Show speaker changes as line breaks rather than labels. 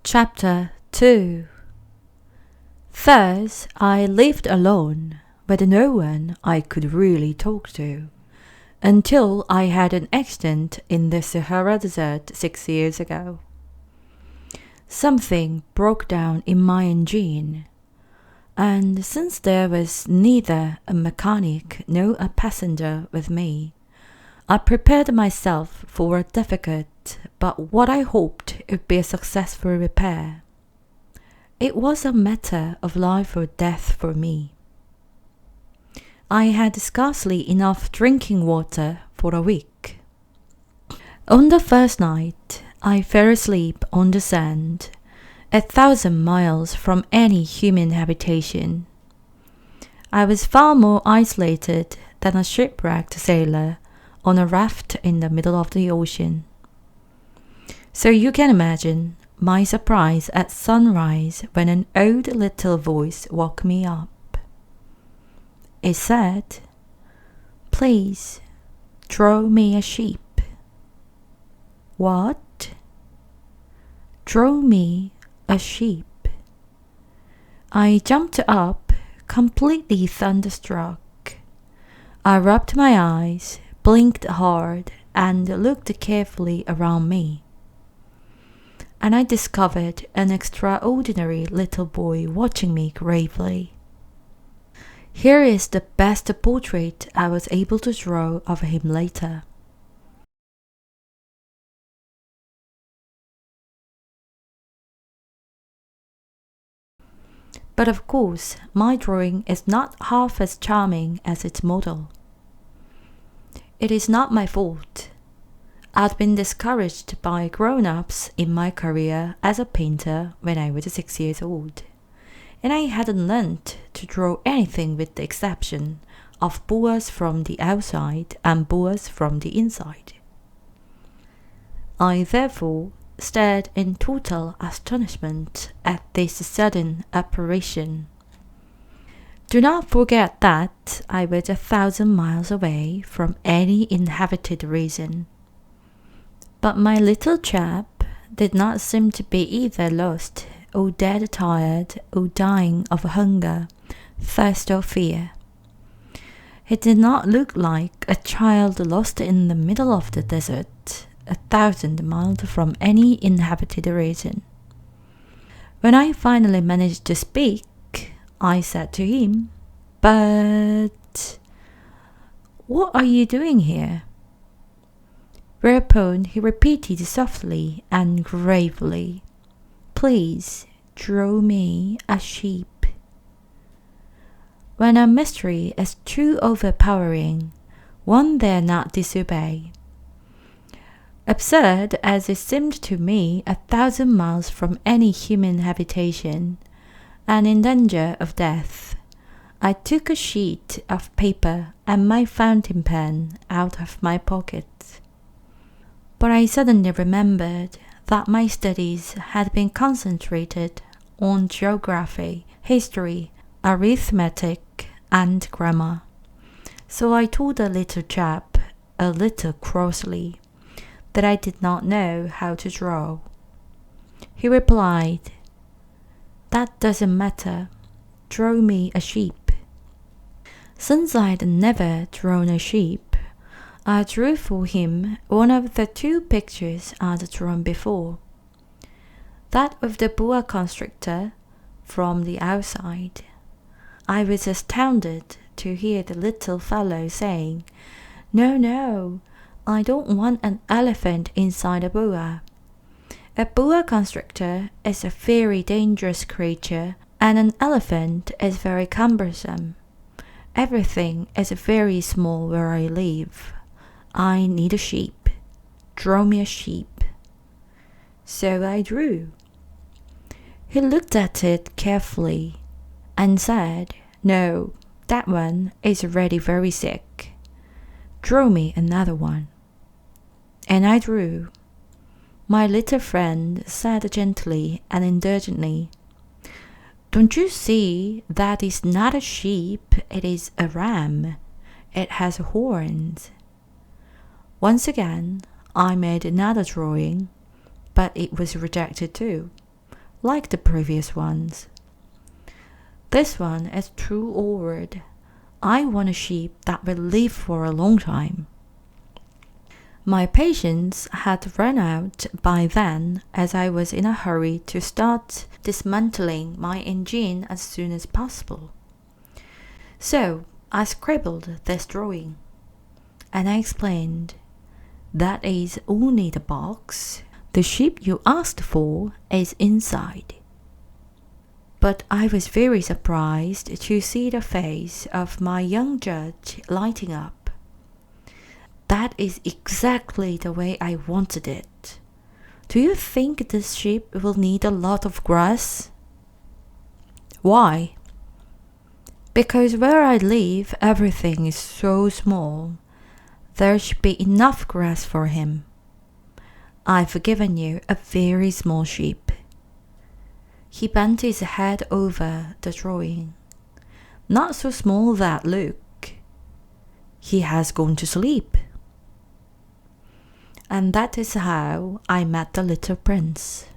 Chapter 2. Thus, I lived alone, with no one I could really talk to, until I had an accident in the Sahara Desert 6 years ago. Something broke down in my engine, and since there was neither a mechanic nor a passenger with me, I prepared myself for a difficult but what I hoped would be a successful repair. It was a matter of life or death for me. I had scarcely enough drinking water for a week. On the first night, I fell asleep on the sand, 1,000 miles from any human habitation. I was far more isolated than a shipwrecked sailor on a raft in the middle of the ocean. So you can imagine my surprise at sunrise when an old little voice woke me up. It said, "Please, draw me a sheep." What? Draw me a sheep. I jumped up, completely thunderstruck. I rubbed my eyes, blinked hard, and looked carefully around me. And I discovered an extraordinary little boy watching me gravely. Here is the best portrait I was able to draw of him later. But of course, my drawing is not half as charming as its model. It is not my fault. I'd been discouraged by grown-ups in my career as a painter when I was 6 years old, and I hadn't learnt to draw anything with the exception of boas from the outside and boas from the inside. I therefore stared in total astonishment at this sudden apparition. Do not forget that I was 1,000 miles away from any inhabited region. But my little chap did not seem to be either lost or dead tired or dying of hunger, thirst or fear. He did not look like a child lost in the middle of the desert, 1,000 miles from any inhabited region. When I finally managed to speak, I said to him, "But what are you doing here?" Whereupon he repeated softly and gravely, "Please draw me a sheep." When a mystery is too overpowering, one dare not disobey. Absurd as it seemed to me 1,000 miles from any human habitation, and in danger of death, I took a sheet of paper and my fountain pen out of my pocket. But I suddenly remembered that my studies had been concentrated on geography, history, arithmetic, and grammar. So I told the little chap, a little crossly, that I did not know how to draw. He replied, "That doesn't matter. Draw me a sheep." Since I'd never drawn a sheep, I drew for him one of the 2 pictures I'd drawn before. That of the boa constrictor from the outside. I was astounded to hear the little fellow saying, No, I don't want an elephant inside a boa. A boa constrictor is a very dangerous creature, and an elephant is very cumbersome. Everything is very small where I live. I need a sheep. Draw me a sheep." So I drew. He looked at it carefully and said, "No, that one is already very sick. Draw me another one." And I drew. My little friend said gently and indulgently, "Don't you see that is not a sheep, it is a ram. It has horns." Once again, I made another drawing, but it was rejected too. like the previous ones. This one is true word. I want a sheep that will live for a long time. My patience had run out by then, as I was in a hurry to start dismantling my engine as soon as possible. So I scribbled this drawing, and I explained, that is only the box. The sheep you asked for is inside. But I was very surprised to see the face of my young judge lighting up. That is exactly the way I wanted it. Do you think this sheep will need a lot of grass? Why? Because where I live, everything is so small. There should be enough grass for him. I've given you a very small sheep. He bent his head over the drawing. Not so small that look. He has gone to sleep. And that is how I met the little prince.